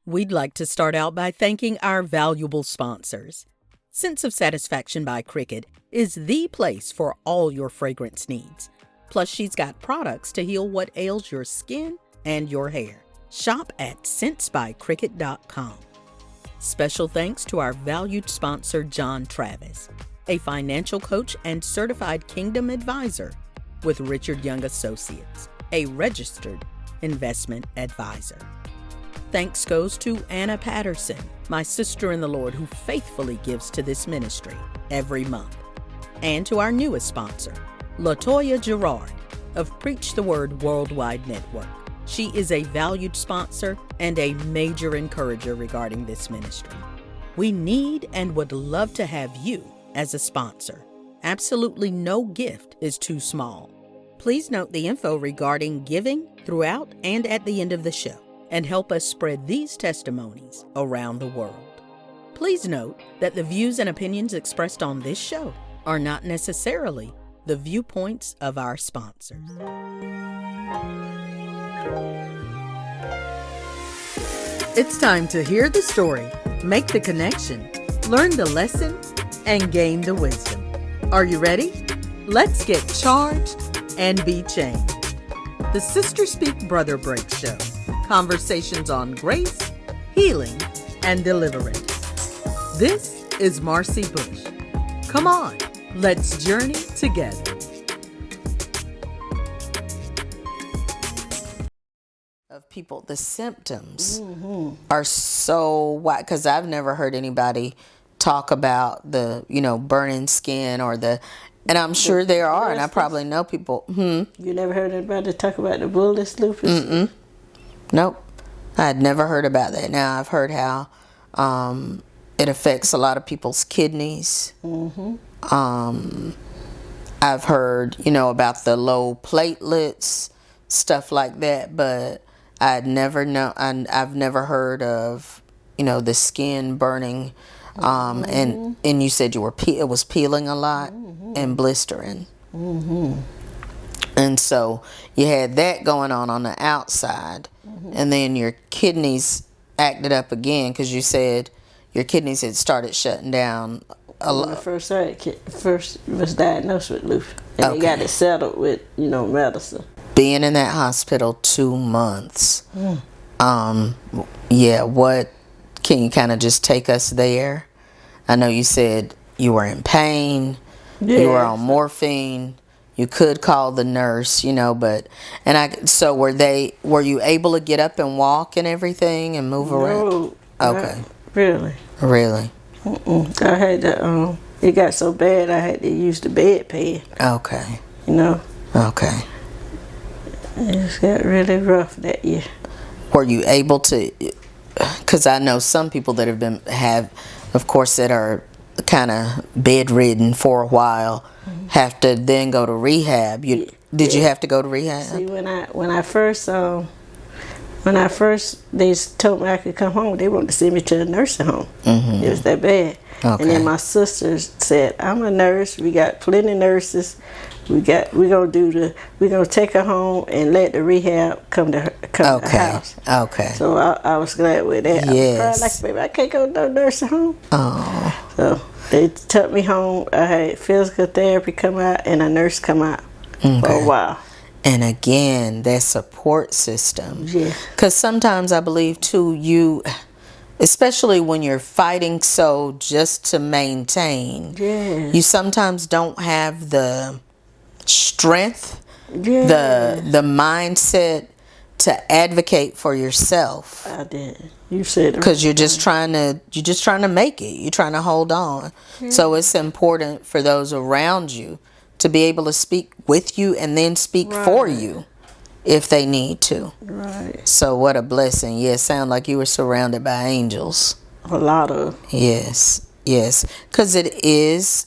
We'd like to start out by thanking our valuable sponsors. Sense of Satisfaction by Cricket is the place for all your fragrance needs. Plus, she's got products to heal what ails your skin and your hair. Shop at scentsbycricket.com. Special thanks to our valued sponsor, John Travis, a financial coach and certified Kingdom advisor with Richard Young Associates, a registered investment advisor. Thanks goes to Anna Patterson, my sister in the Lord who faithfully gives to this ministry every month. And to our newest sponsor, LaToya Gerard of Preach the Word Worldwide Network. She is a valued sponsor and a major encourager regarding this ministry. We need and would love to have you as a sponsor. Absolutely no gift is too small. Please note the info regarding giving throughout and at the end of the show, and help us spread these testimonies around the world. Please note that the views and opinions expressed on this show are not necessarily the viewpoints of our sponsors. It's time to hear the story, make the connection, learn the lesson, and gain the wisdom. Are you ready? Let's get charged and be changed. The SisterSpeak+BrotherBreak show. Conversations on grace, healing, and deliverance. This is Marcy Bush. Come on, let's journey together. Of people, the symptoms are so wide, because I've never heard anybody talk about the, burning skin or and I'm sure there are, and I probably know people. You never heard anybody talk about the bullous lupus? Nope. I had never heard about that. Now I've heard how it affects a lot of people's kidneys. I've heard, about the low platelets, stuff like that, but I've never heard of, the skin burning. And you said it was peeling a lot and blistering. And so you had that going on the outside. And then your kidneys acted up again because you said your kidneys had started shutting down. When I first was diagnosed with lupus. And they got it settled with, medicine. Being in that hospital 2 months. What can you kind of just take us there? I know you said you were in pain. Yeah. You were on morphine. You could call the nurse, so were you able to get up and walk and everything and move around? Okay. Really? Really? I had to, it got so bad I had to use the bedpan. Okay. Okay. It got really rough that year. Were you able to, because I know some people that that are kind of bedridden for a while, have to then go to rehab. Did you have to go to rehab? See, when I first they told me I could come home, they wanted to send me to a nursing home. It was that bad. Okay. And then my sister said, "I'm a nurse. We got plenty of nurses. We're gonna take her home and let the rehab come to the house." Okay. So I was glad with that. Yes. I was crying like, "Baby, I can't go to no nursing home." Oh. So they took me home. I had physical therapy come out and a nurse come out for a while. And again, that support system. Yeah. Because sometimes I believe too, especially when you're fighting so just to maintain, you sometimes don't have the strength, the mindset to advocate for yourself. I did. You said it. Because you're just trying to make it. You're trying to hold on. So it's important for those around you to be able to speak with you and then speak for you if they need to. Right. So what a blessing. Yeah, it sounded like you were surrounded by angels. A lot of. Yes. Because it is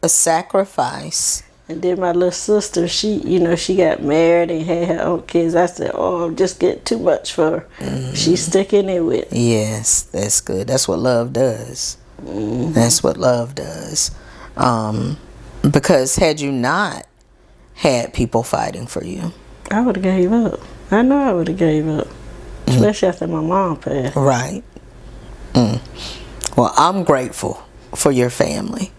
a sacrifice. And then my little sister, she got married and had her own kids. I said, I'm just getting too much for her. She's sticking it with me. Yes, that's good. That's what love does. That's what love does. Because had you not had people fighting for you, I would have gave up. I know I would have gave up. especially after my mom passed. Right. Well, I'm grateful for your family.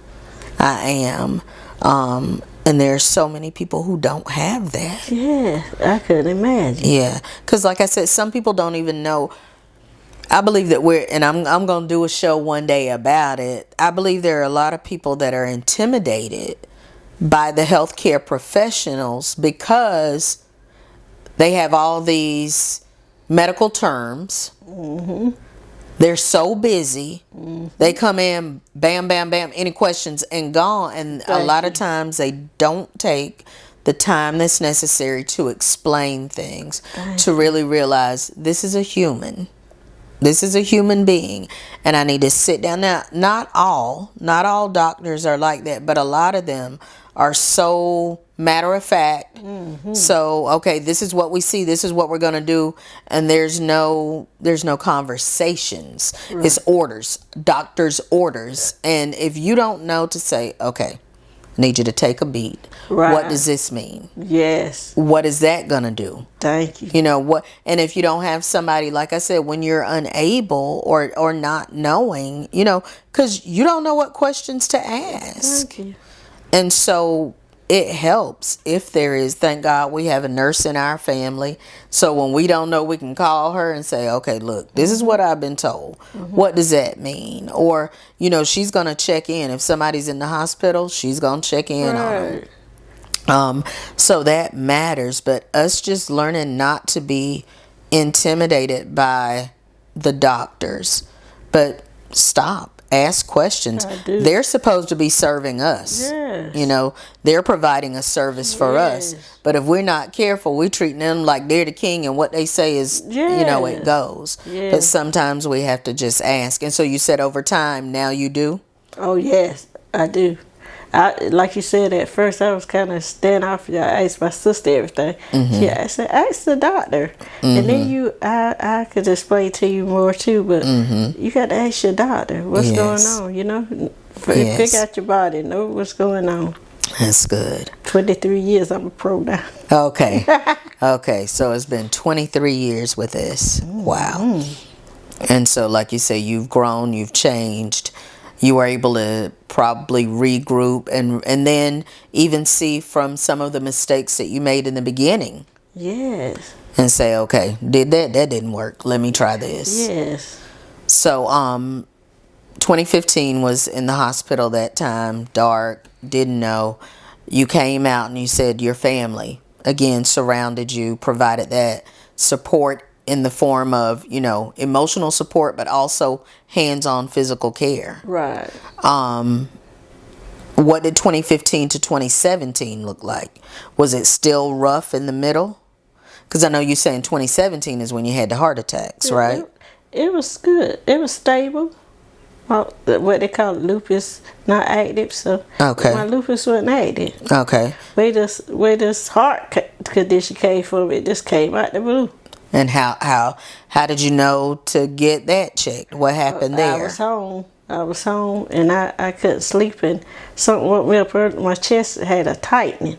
I am. And there's so many people who don't have that. Yeah, I couldn't imagine. Yeah, because like I said, some people don't even know. I believe that I'm going to do a show one day about it. I believe there are a lot of people that are intimidated by the healthcare professionals because they have all these medical terms. They're so busy. They come in, bam, bam, bam, any questions, and gone. And a lot of times they don't take the time that's necessary to explain things, to really realize this is a human. This is a human being, and I need to sit down. Now, not all doctors are like that, but a lot of them are so matter of fact. So, okay, this is what we see, this is what we're going to do, and there's no conversations. Right. It's orders, doctor's orders. And if you don't know to say, okay, I need you to take a beat. Right. What does this mean? Yes. What is that going to do? Thank you. You know what? And if you don't have somebody, like I said, when you're unable or not knowing, because you don't know what questions to ask. Thank you. And so it helps if there is. Thank God we have a nurse in our family. So when we don't know, we can call her and say, okay, look, this is what I've been told. What does that mean? Or, she's going to check in. If somebody's in the hospital, she's going to check in on them. So that matters. But us just learning not to be intimidated by the doctors, but stop. Ask questions. They're supposed to be serving us. Yes. They're providing a service for us. But if we're not careful, we treat them like they're the king, and what they say is, it goes. Yes. But sometimes we have to just ask. And so you said over time, now you do? Oh, yes, I do. Like you said, at first I was kind of standoffish. I asked my sister everything. I said, ask the doctor. And then I could explain to you more too, but you got to ask your doctor what's going on, Pick out your body, know what's going on. That's good. 23 years, I'm a pro now. Okay. Okay, so it's been 23 years with this. Wow. And so, like you say, you've grown, you've changed. You were able to probably regroup and then even see from some of the mistakes that you made in the beginning. Yes. And say, okay, that didn't work. Let me try this. Yes. So 2015 was in the hospital that time, dark, didn't know. You came out and you said your family, again, surrounded you, provided that support in the form of, emotional support, but also hands-on physical care. Right. What did 2015 to 2017 look like? Was it still rough in the middle? Because I know you're saying 2017 is when you had the heart attacks, right? It was good. It was stable. Well, what they call lupus, not active. So my lupus wasn't active. Okay. Where this heart condition came from, it just came out the blue. And how did you know to get that checked? What happened there? I was home, and I couldn't sleep, and something woke me up. My chest had a tightening.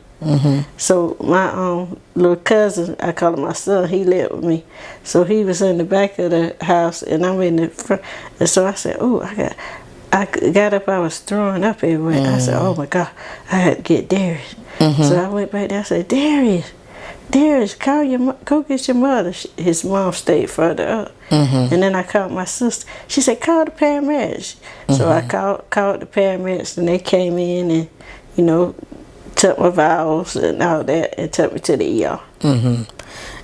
So my little cousin, I call him my son, he lived with me. So he was in the back of the house, and I'm in the front. And so I said, I got up, I was throwing up everywhere. I said, oh my God, I had to get Darius. So I went back there, I said, Darius, go get your mother. His mom stayed further up. And then I called my sister. She said, call the paramedics. So I called the paramedics, and they came in and, took my vials and all that and took me to the ER. And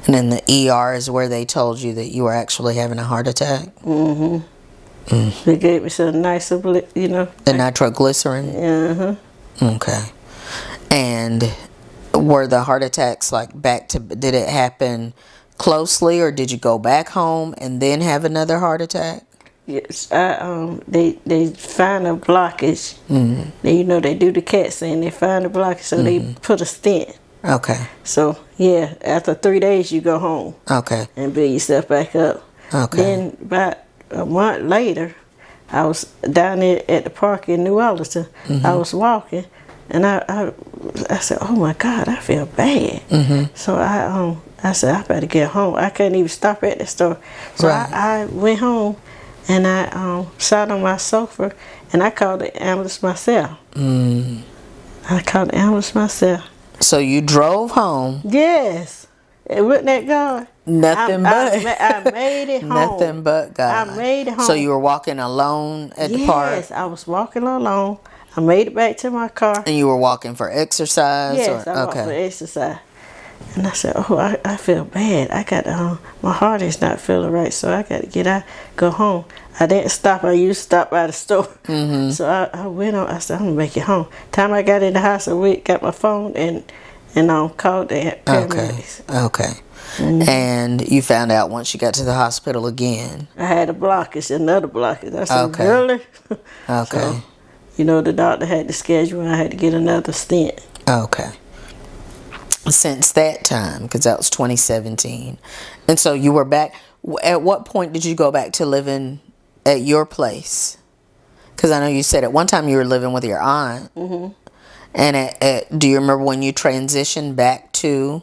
then the ER is where they told you that you were actually having a heart attack? They gave me some nicer, The nitroglycerin? Okay. And were the heart attacks did it happen closely, or did you go back home and then have another heart attack? Yes, they find a blockage. They do the CAT scan. They find a blockage, so they put a stent. Okay. So after 3 days you go home. Okay. And build yourself back up. Okay. Then about a month later, I was down there at the park in New Orleans. I was walking, and I said, oh my God, I feel bad. So I said, I better get home. I couldn't even stop at the store. So I went home and I sat on my sofa and I called the ambulance myself. I called the ambulance myself. So you drove home? Yes. Wasn't that God? Nothing but. I made it home. Nothing but God. I made it home. So you were walking alone at the park? Yes, I was walking alone. I made it back to my car. And you were walking for exercise? Yes, I walked for exercise. And I said, I feel bad. I got my heart is not feeling right, so I got to get out, go home. I didn't stop. I used to stop by the store. So I went on. I said, I'm going to make it home. Time I got in the house, I got my phone and called the paramedics. Okay. And you found out once you got to the hospital again. I had a blockage, another blockage. I said, really? Okay. So, the doctor had to schedule and I had to get another stent. Okay. Since that time, because that was 2017. And so you were back. At what point did you go back to living at your place? Because I know you said at one time you were living with your aunt. And do you remember when you transitioned back to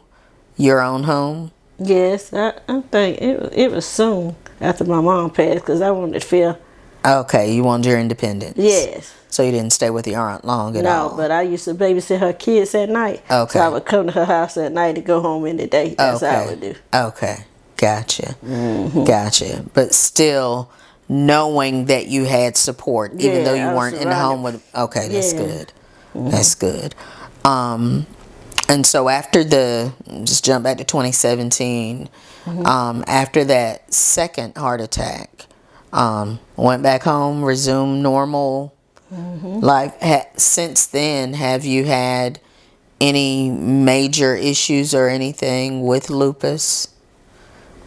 your own home? Yes, I think it was soon after my mom passed because I wanted to feel. Okay, you wanted your independence. Yes. So you didn't stay with your aunt long at all? No, but I used to babysit her kids at night. Okay. So I would come to her house at night and go home in the day. That's how I would do. Okay, gotcha. Gotcha. But still knowing that you had support, even though you weren't in the home with... Okay, that's good. That's good. And so after just jump back to 2017, after that second heart attack, went back home, resumed normal life. Since then, have you had any major issues or anything with lupus?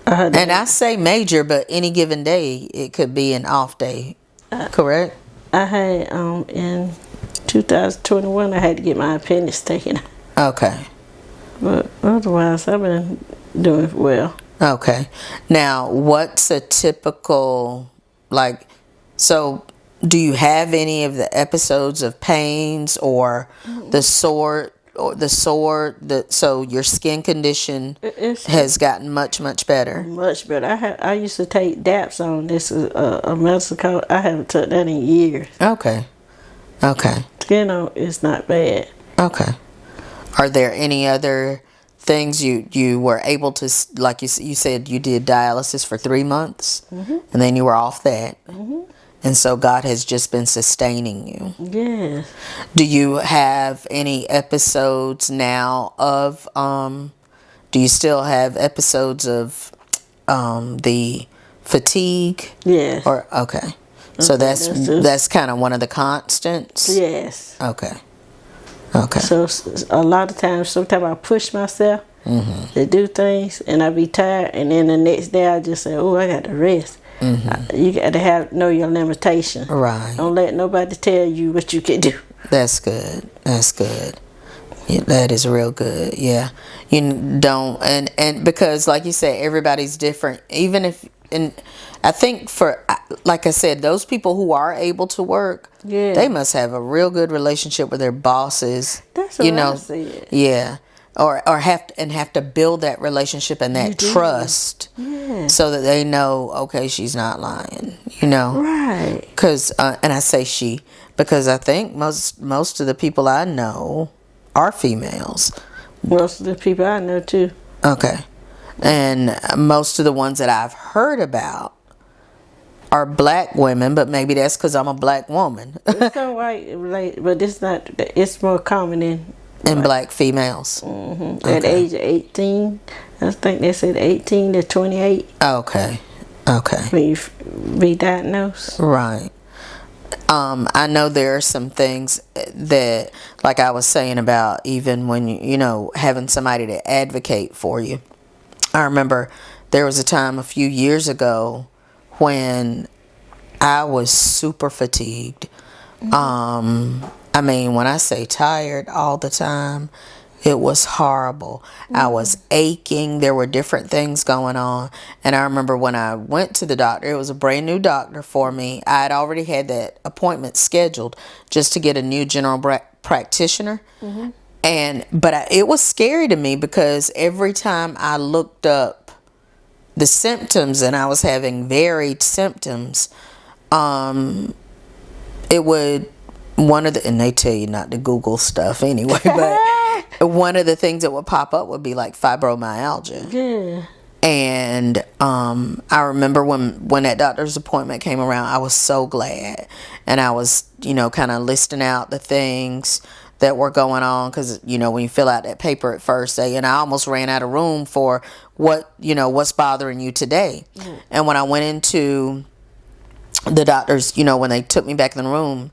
And I say major, but any given day, it could be an off day, correct? I had, in 2021, I had to get my appendix taken. Okay. But otherwise, I've been doing well. Okay. Now, what's a typical, so do you have any of the episodes of pains or the sore, so your skin condition has gotten much, much better? Much better. I used to take Dapsone. This is a medicine called, I haven't took that in years. Okay. Skin is not bad. Okay. Are there any other things you were able to, like you said, you did dialysis for 3 months, and then you were off that, and so God has just been sustaining you. Yes. Do you have any episodes now of, do you still have episodes of the fatigue? Yes. Okay. So that's kind of one of the constants? Yes. Okay. So a lot of times, sometimes I push myself to do things, and I be tired, and then the next day I just say, I got to rest. You got to know your limitation. Right. Don't let nobody tell you what you can do. That's good. Yeah, that is real good. Yeah. You don't, and because like you said, everybody's different. Even if, and I think like I said, those people who are able to work, they must have a real good relationship with their bosses. That's what I said. Yeah. Or have to build that relationship and that trust, so that they know, okay, she's not lying, Right. Because and I say she because I think most of the people I know are females. Most of the people I know too. Okay, and most of the ones that I've heard about are black women, but maybe that's because I'm a black woman. It's kind of white, but it's not. It's more common in black females. At the age of 18, I think they said 18 to 28. Okay. When you be diagnosed. Right. I know there are some things that, like I was saying about even when you having somebody to advocate for you. I remember there was a time a few years ago when I was super fatigued. I mean, when I say tired all the time, it was horrible. I was aching. There were different things going on. And I remember when I went to the doctor, it was a brand new doctor for me. I had already had that appointment scheduled just to get a new general practitioner. But it was scary to me because every time I looked up the symptoms and I was having varied symptoms, it would, and they tell you not to Google stuff anyway, but one of the things that would pop up would be like fibromyalgia. Yeah. And I remember when that doctor's appointment came around, I was so glad. And I was, kind of listing out the things that were going on, because when you fill out that paper at first, and I almost ran out of room for what's bothering you today. And when I went into the doctors, when they took me back in the room,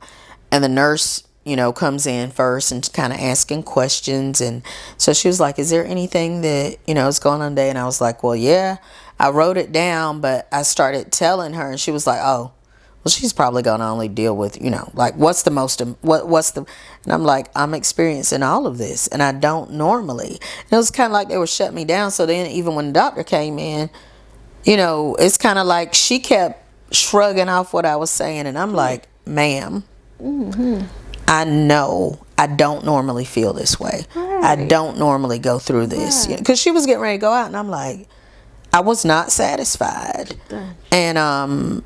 and the nurse comes in first and kind of asking questions, and so she was like, is there anything that is going on today? And I was like, well, yeah, I wrote it down, but I started telling her, and she was like, oh, well, she's probably going to only deal with, like, what's the, and I'm like, I'm experiencing all of this, and I don't normally. And it was kind of like they were shutting me down. So then even when the doctor came in, it's kind of like she kept shrugging off what I was saying. And I'm like, ma'am, I know I don't normally feel this way. Right. I don't normally go through this. Because she was getting ready to go out, and I'm like, I was not satisfied. And,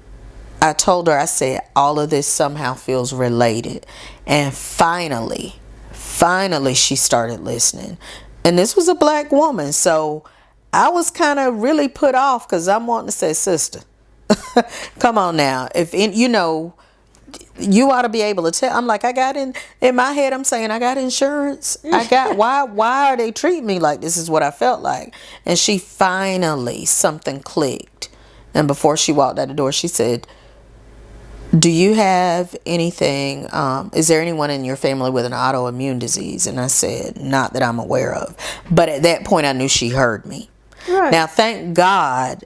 I told her, I said, all of this somehow feels related. And finally, she started listening. And this was a black woman. So I was kind of really put off, because I'm wanting to say, sister, come on now. If, you ought to be able to tell. I'm like, I got in my head, I'm saying, I got insurance. Why are they treating me like this is what I felt like? And she finally, something clicked. And before she walked out the door, she said, do you have anything, is there anyone in your family with an autoimmune disease? And I said, not that I'm aware of. But at that point, I knew she heard me. Right. Now, thank God,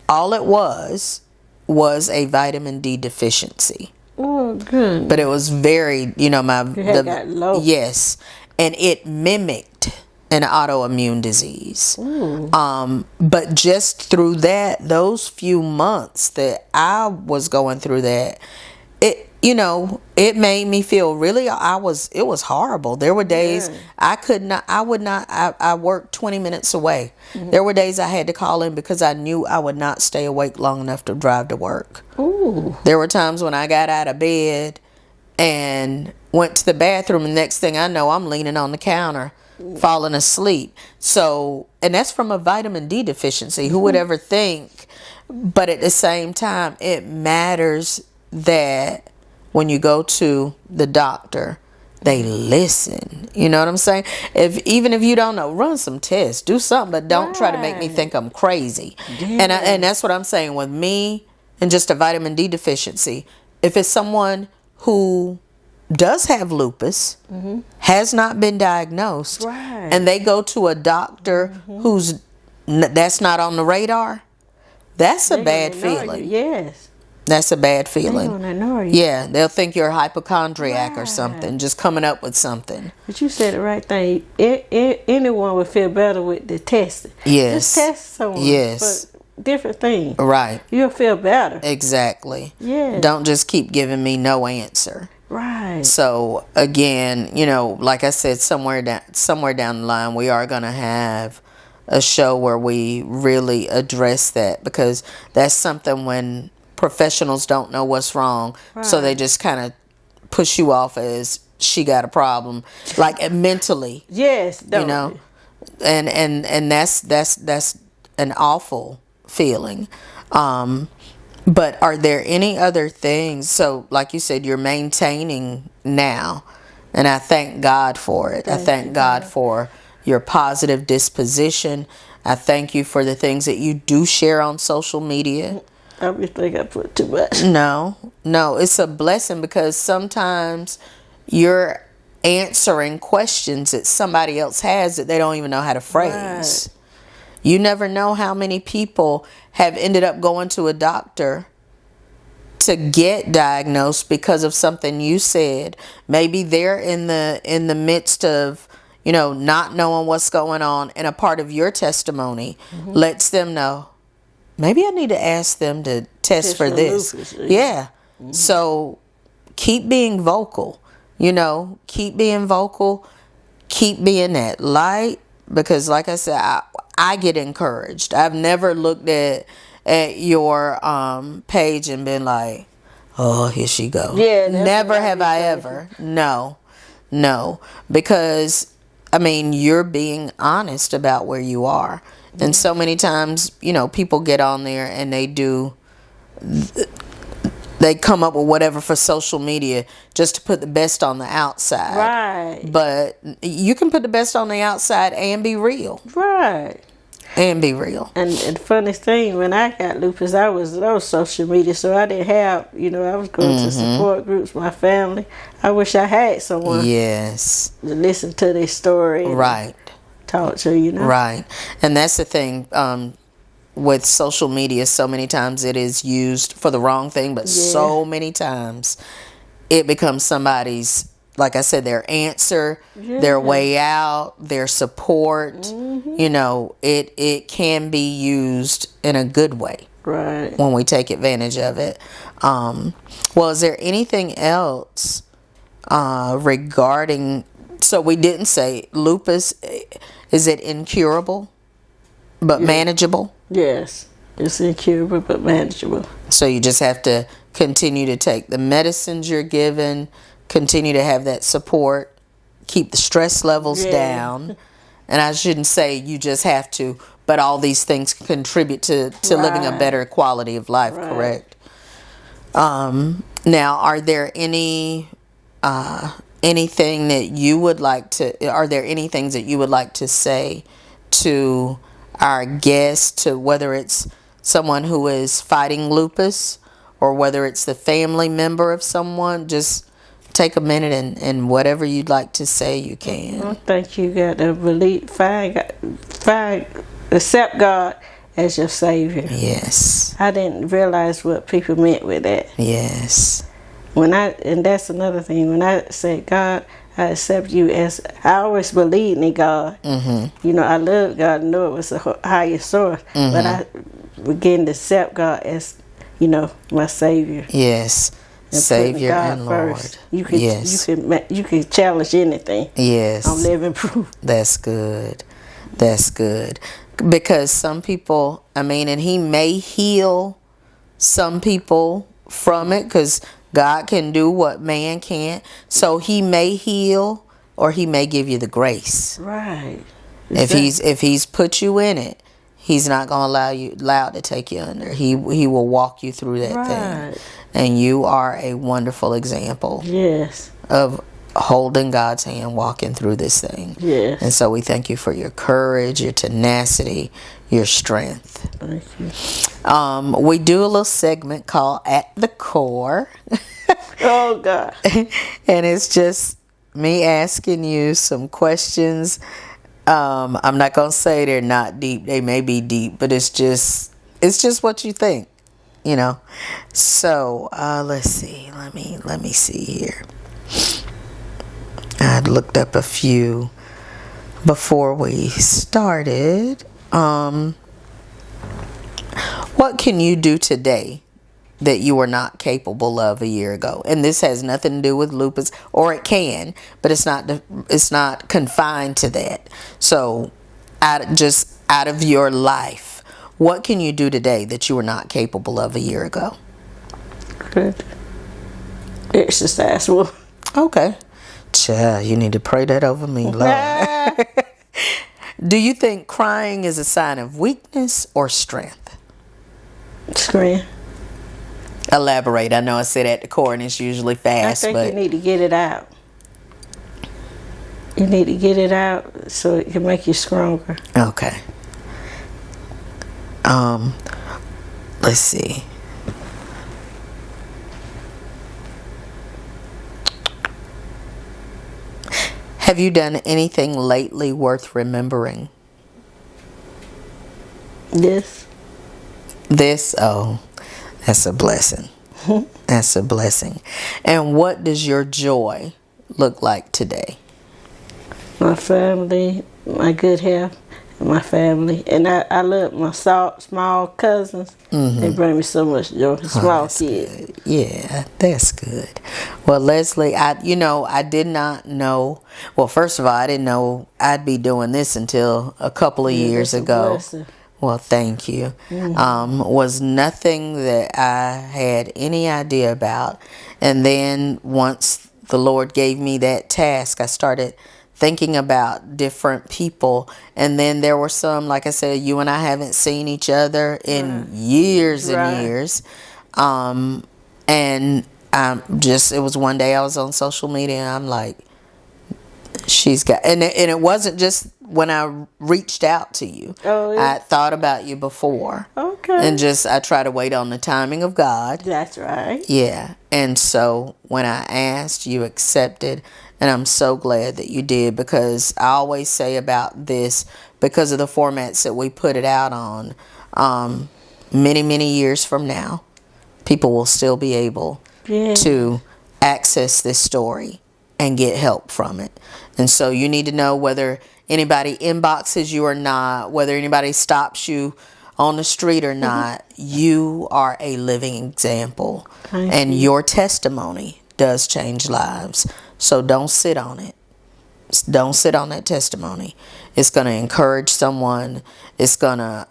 all it was a vitamin D deficiency. Oh, good. But it was very, got low. Yes. And it mimicked an autoimmune disease. But just through those few months that I was going through that, it made me feel really, it was horrible. There were days I worked 20 minutes away. There were days I had to call in because I knew I would not stay awake long enough to drive to work. There were times when I got out of bed and went to the bathroom, and next thing I know, I'm leaning on the counter, falling asleep. So, and that's from a vitamin D deficiency. Who would ever think? But at the same time, it matters that when you go to the doctor, they listen. You know what I'm saying? Even if you don't know, run some tests, do something, but don't try to make me think I'm crazy. And that's what I'm saying with me and just a vitamin D deficiency. If it's someone who does have lupus, has not been diagnosed, and they go to a doctor that's not on the radar, that's a bad feeling. Yes. That's a bad feeling. They're gonna ignore you. Yeah, they'll think you're a hypochondriac or something, just coming up with something. But you said the right thing. Anyone would feel better with the testing. Yes. Just test someone. Yes. For different things. Right. You'll feel better. Exactly. Yeah. Don't just keep giving me no answer. Right. So again, like I said, somewhere down the line, we are going to have a show where we really address that, because that's something when professionals don't know what's wrong, so they just kind of push you off as she got a problem, like mentally. Yes. And that's an awful feeling. But are there any other things? So, like you said, you're maintaining now, and I thank God for it. I thank God for your positive disposition. I thank you for the things that you do share on social media. I think I put too much. No, it's a blessing, because sometimes you're answering questions that somebody else has that they don't even know how to phrase. Right. You never know how many people have ended up going to a doctor to get diagnosed because of something you said. Maybe they're in the midst of, not knowing what's going on, and a part of your testimony lets them know, maybe I need to ask them to test for this. Lupus, yeah. So keep being vocal. Keep being vocal. keep being that light, because like I said, I get encouraged. I've never looked at your page and been like, oh, here she goes. Yeah, never have I ever. No, because I mean, you're being honest about where you are. And so many times, you know, people get on there and they come up with whatever for social media just to put the best on the outside. Right. But you can put the best on the outside and be real. Right. And be real. And the funniest thing, when I got lupus, I was on social media, so I didn't have, you know, I was going to support groups, my family. I wish I had someone yes, to listen to their story. And right. talk to, you know. Right. And that's the thing. With social media, so many times it is used for the wrong thing, but so many times it becomes somebody's, like I said, their answer, their way out, their support. You know, it can be used in a good way. Right. When we take advantage of it. Well, is there anything else regarding, so we didn't say lupus, is it incurable but manageable? Yes, it's incurable but manageable. So you just have to continue to take the medicines you're given, continue to have that support, keep the stress levels down. And I shouldn't say you just have to, but all these things contribute to living a better quality of life, correct? Now, are there anything that you would like to, are there any things that you would like to say to our guests, to whether it's someone who is fighting lupus or whether it's the family member of someone? Just take a minute and whatever you'd like to say, you can. I think you got to believe, accept God as your Savior. Yes. I didn't realize what people meant with that. Yes. And that's another thing. When I said, God, I accept you as, I always believed in God. You know, I love God, know it was a higher source, but I began to accept God as, you know, my Savior. Yes. And Savior God and Lord. First. You can challenge anything. Yes. I'm living proof. That's good. That's good. Because some people, I mean, and He may heal some people from it, because God can do what man can't. So He may heal, or He may give you the grace. Right. If he's put you in it, He's not going to allow it to take you under. He will walk you through that thing. And you are a wonderful example. Yes. Of holding God's hand, walking through this thing. Yes. And so we thank you for your courage, your tenacity, your strength. Thank you. We do a little segment called At the Core. Oh, God. And it's just me asking you some questions. I'm not going to say they're not deep. They may be deep, but it's just what you think, you know. So, let's see. Let me see here. I looked up a few before we started. What can you do today that you were not capable of a year ago? And this has nothing to do with lupus, or it can, but it's not confined to that. So, out of your life, what can you do today that you were not capable of a year ago? Good. Exercise more. Okay. Child, you need to pray that over me, Lord. Do you think crying is a sign of weakness or strength? Strength. Elaborate. I know I said at the core and it's usually fast. I think you need to get it out. You need to get it out so it can make you stronger. Okay. Let's see. Have you done anything lately worth remembering? This? Oh, that's a blessing. That's a blessing. And what does your joy look like today? My family, my good health, my family. And I love my small cousins. They bring me so much joy. Small kids. Good. Yeah, that's good. Well, Leslie, I did not know. Well, first of all, I didn't know I'd be doing this until a couple of years ago. Well, thank you. Was nothing that I had any idea about. And then once the Lord gave me that task, I started thinking about different people. And then there were some, like I said, you and I haven't seen each other in years and years. And it was one day I was on social media and I'm like, she's got, and it wasn't just when I reached out to you. Oh, yeah. I thought about you before. Okay. And I try to wait on the timing of God. That's right. Yeah. And so when I asked, you accepted. And I'm so glad that you did, because I always say about this, because of the formats that we put it out on, many, many years from now, people will still be able to access this story and get help from it. And so you need to know whether anybody inboxes you or not, whether anybody stops you on the street or not, you are a living example. And your testimony does change lives. So don't sit on it. Don't sit on that testimony. It's going to encourage someone. It's going to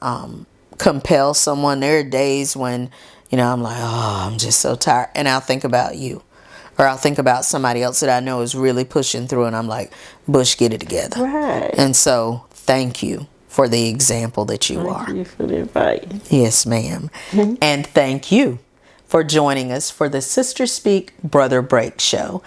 compel someone. There are days when, I'm like, oh, I'm just so tired. And I'll think about you. Or I'll think about somebody else that I know is really pushing through. And I'm like, Bush, get it together. Right. And so thank you for the example that you are. Thank you for the advice. Yes, ma'am. And thank you for joining us for the Sister Speak Brother Break show.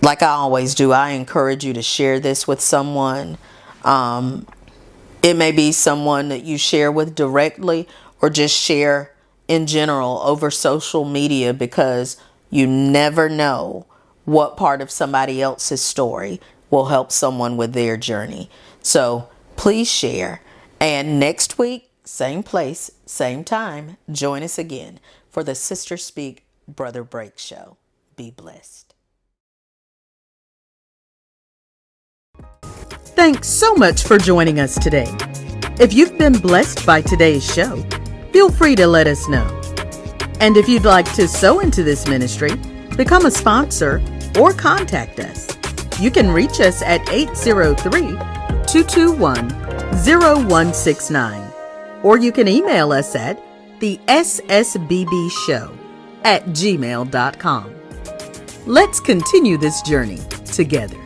Like I always do, I encourage you to share this with someone. It may be someone that you share with directly, or just share in general over social media, because you never know what part of somebody else's story will help someone with their journey. So please share. And next week, same place, same time, join us again for the Sister Speak Brother Break show. Be blessed. Thanks so much for joining us today. If you've been blessed by today's show, feel free to let us know. And if you'd like to sow into this ministry, become a sponsor, or contact us, you can reach us at 803-221-0169. Or you can email us at the ssbbshow@gmail.com. Let's continue this journey together.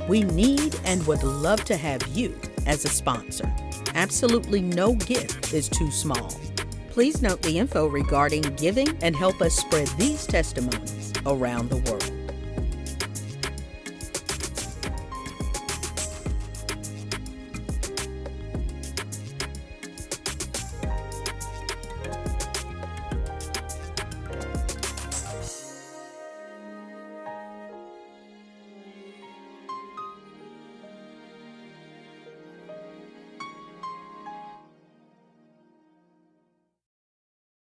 We need and would love to have you as a sponsor. Absolutely no gift is too small. Please note the info regarding giving and help us spread these testimonies around the world.